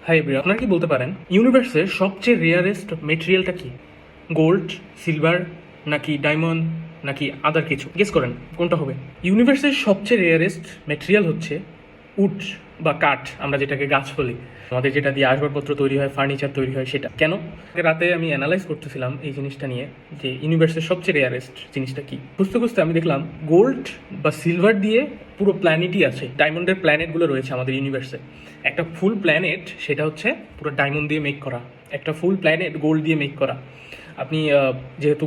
Hi everyone, আপনারা কি বলতে পারেন ইউনিভার্সের সবচেয়ে রেয়ারেস্ট মেটেরিয়ালটা কি? গোল্ড, সিলভার, নাকি ডায়মন্ড, নাকি আদার কিছু? গেস করেন কোনটা হবে। ইউনিভার্সের সবচেয়ে রেয়ারেস্ট মেটেরিয়াল হচ্ছে উড বা কাঠ, আমরা যেটাকে গাছ বলি, আমাদের যেটা দিয়ে আসবাবপত্র তৈরি হয়, ফার্নিচার তৈরি হয়, সেটা। কেন? রাতে আমি অ্যানালাইজ করতেছিলাম এই জিনিসটা নিয়ে যে ইউনিভার্সের সবচেয়ে রেয়ারেস্ট জিনিসটা কি। খুঁজতে খুঁজতে আমি দেখলাম গোল্ড বা সিলভার দিয়ে পুরো প্ল্যানেটই আছে। ডায়মন্ডের প্ল্যানেটগুলো রয়েছে আমাদের ইউনিভার্সে। একটা ফুল প্ল্যানেট সেটা হচ্ছে পুরো ডায়মন্ড দিয়ে মেক করা, একটা ফুল প্ল্যানেট গোল্ড দিয়ে মেক করা। আপনি যেহেতু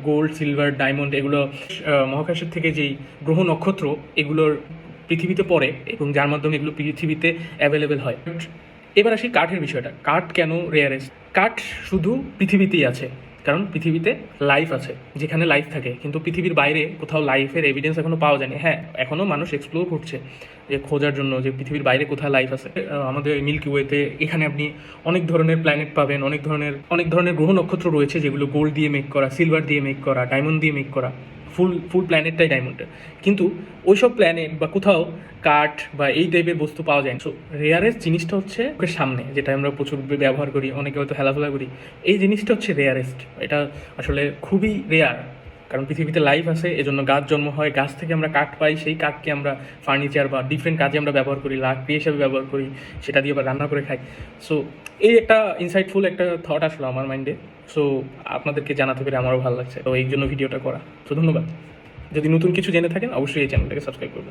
গোল্ড, সিলভার, ডায়মন্ড এগুলো মহাকাশের থেকে যেই গ্রহ নক্ষত্র এগুলোর পৃথিবীতে পড়ে এবং যার মাধ্যমে এগুলো পৃথিবীতে অ্যাভেলেবেল হয়। এবার আসি কাঠের বিষয়টা। কাঠ কেন রেয়ারেস্ট? কাঠ শুধু পৃথিবীতেই আছে, কারণ পৃথিবীতে লাইফ আছে, যেখানে লাইফ থাকে, কিন্তু পৃথিবীর বাইরে কোথাও লাইফের এভিডেন্স এখনো পাওয়া যায়নি। হ্যাঁ, এখনও মানুষ এক্সপ্লোর করছে যে খোঁজার জন্য যে পৃথিবীর বাইরে কোথায় লাইফ আছে। আমাদের মিল্কি ওয়েতে এখানে আপনি অনেক ধরনের প্ল্যানেট পাবেন, অনেক ধরনের গ্রহ নক্ষত্র রয়েছে যেগুলো গোল্ড দিয়ে মেক করা, সিলভার দিয়ে মেক করা, ডায়মন্ড দিয়ে মেক করা। ফুল প্ল্যানেটটাই ডায়মন্ডের, কিন্তু ওইসব প্ল্যানেট বা কোথাও কাঠ বা এই টাইপের বস্তু পাওয়া যায় না। সো রেয়ারেস্ট জিনিসটা হচ্ছে ওকে সামনে, যেটা আমরা প্রচুর ব্যবহার করি, অনেকে হয়তো হেলাফেলা করি, এই জিনিসটা হচ্ছে রেয়ারেস্ট। এটা আসলে খুবই রেয়ার, কারণ পৃথিবীতে লাইফ আছে, এজন্য গাছ জন্ম হয়, গাছ থেকে আমরা কাঠ পাই, সেই কাঠকে আমরা ফার্নিচার বা ডিফারেন্ট কাজে আমরা ব্যবহার করি, লাকড়ি হিসাবে ব্যবহার করি, সেটা দিয়ে আবার রান্না করে খাই। সো এই একটা ইনসাইটফুল একটা থট আসলো আমার মাইন্ডে। সো আপনাদেরকে জানাতে পেরে আমারও ভালো লাগছে, তো এই জন্য ভিডিওটা করা। তো ধন্যবাদ। যদি নতুন কিছু জেনে থাকেন অবশ্যই এই চ্যানেলটাকে সাবস্ক্রাইব করবেন।